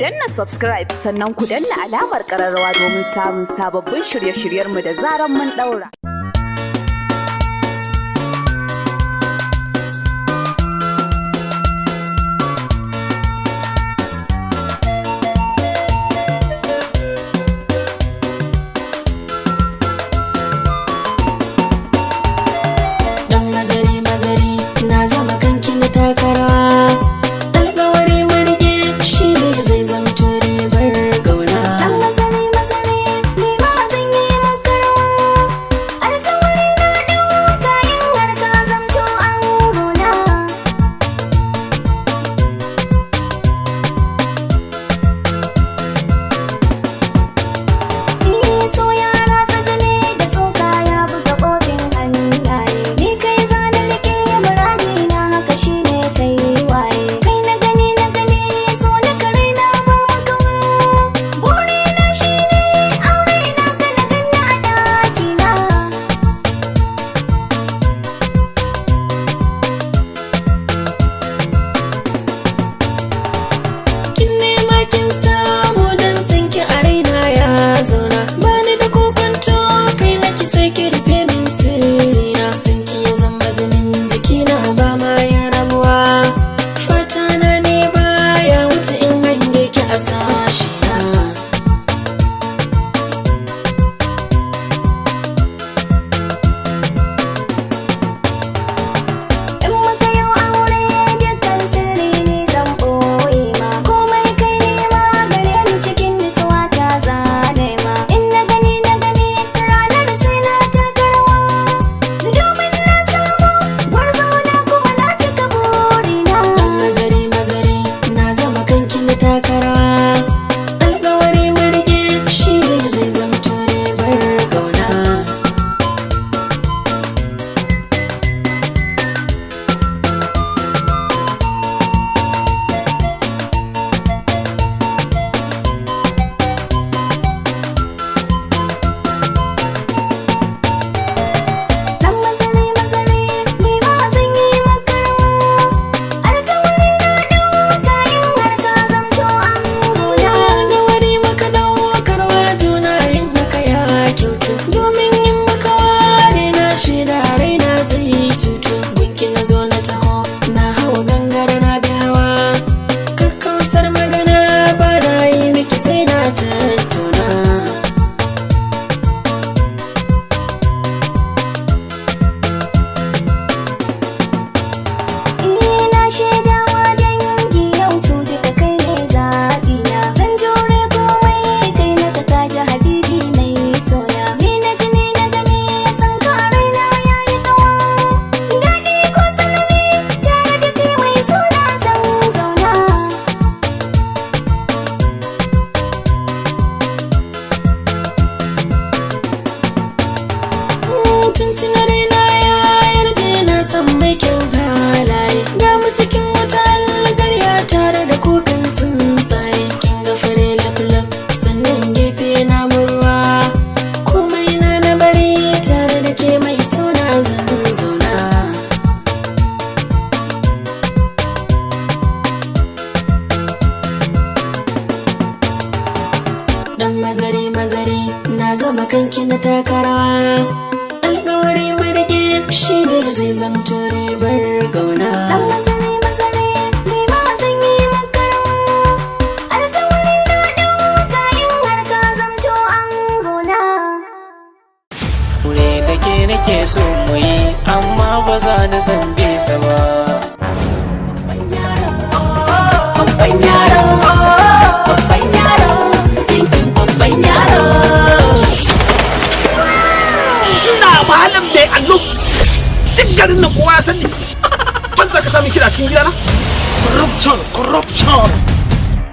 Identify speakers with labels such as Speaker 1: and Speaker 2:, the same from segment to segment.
Speaker 1: danna subscribe sannan ku danna alamar ƙararrawa domin samun sababbin shirye-shiryenmu da zaran mun ɗaura.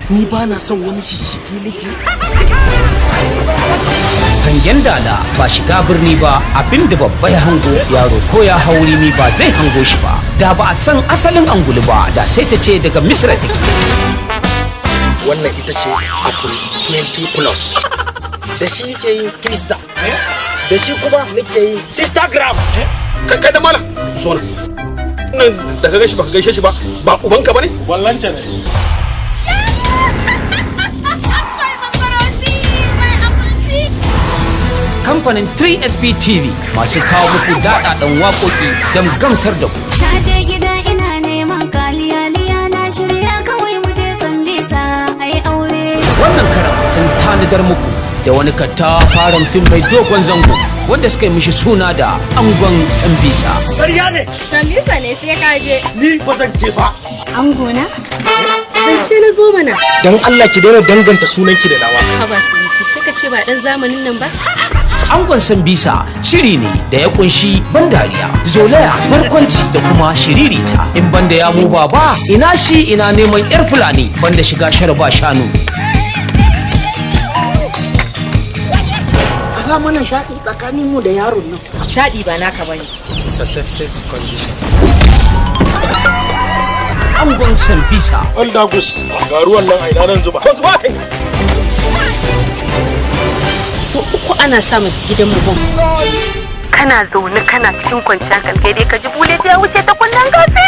Speaker 2: Ni ba na son wani shishigi liti.
Speaker 3: Hangen dala ba shiga birni ba, abinda babba ya hango yaro ko ya hauri ni ba zai hango shi ba. Da ba a san asalin angulu ba da sai ta ce daga Misra take.
Speaker 2: Wannan ita ce Apple 20 Plus. Da shi ke yin Twister. Da shi kuma nake yin Sistagram.
Speaker 4: Kai da mala. Zo nan da ka gaishe ba ka gaishe shi ba ubanka bane?
Speaker 2: Wallanta ne.
Speaker 3: kamfanin 3SP TV masu kawo muku daɗaɗɗen waƙoƙi don gamsar da ku.
Speaker 5: Na je gida ina neman kaliya liya na shirya kawai mu je Sambisa ai aure.
Speaker 3: Wannan karan sun tanadar muku da wani katafaren fim mai dogon zango wanda suka yi mishi suna da angon Sambisa.
Speaker 2: ƙarya ne
Speaker 6: Sambisa ne sai ka je.
Speaker 2: ni ba zan je ba.
Speaker 6: Angona? Zance na zo mana.
Speaker 2: Dan Allah ki daina danganta sunanki da nawa.
Speaker 6: Haba Sweetie sai ka ce ba dan zamanin nan ba.
Speaker 3: Angon Sambisa shiri ne da ya kunshi ban dariya, zolaya, barkwanci da kuma shiririta. In banda ya mu baba, ina shi ina neman yar Fulani banda shiga sharba shanu.
Speaker 7: Ka mana shaɗi tsakanin mu da yaron nan.
Speaker 6: Shaɗi ba naka bane.
Speaker 2: It's a safe sex condition.
Speaker 3: Angon Sambisa.
Speaker 2: Aldagus ga ruwan nan aina nan zuba. To zuba kai.
Speaker 6: So uku ana samun gidan mu bom.
Speaker 8: Kana zaune kana cikin kwanciyar hankali dai ka ji bullet ya wuce ta kunnen gafi.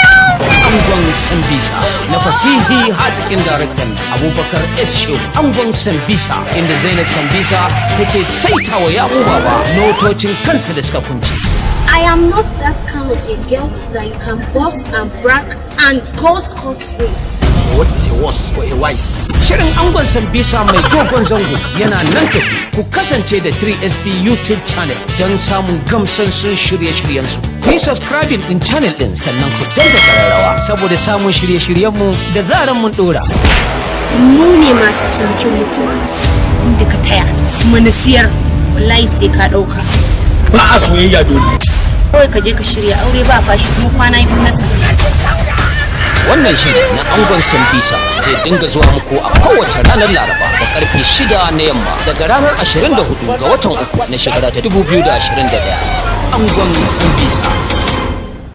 Speaker 3: Angon Sambisa na fasihi hazikin daraktan Abubakar S. Shehu. Angon Sambisa inda Zainab Sambisa take saitawa ya mu baba notocin kansa da suka kunci.
Speaker 6: I am not that kind of a girl that you can boss and brag and go scot-free.
Speaker 2: What is a worse or a wise?
Speaker 3: Shirin Angon Sambisa mai dogon zango yana nan tafi. Ku kasance da 3SP YouTube channel don samun gamsassun shirye-shiryensu. Ku yi subscribing din channel din sannan ku danna kararrawa saboda samun shirye-shiryenmu da zaran mun dora.
Speaker 6: Mu ne masu cinikin mutuwa. Inda ka taya kuma na siyar wallahi sai ka ɗauka.
Speaker 2: Ba a soyayya dole.
Speaker 6: Kawai ka je ka shirya aure ba fashi kuma kwana biyu na
Speaker 3: Wannan shiri na Angon Sambisa zai dinga zuwa muku a kowace ranar Laraba da karfe 6 na yamma daga ranar 24 ga watan 3 na shekara ta 2021. Angon Sambisa.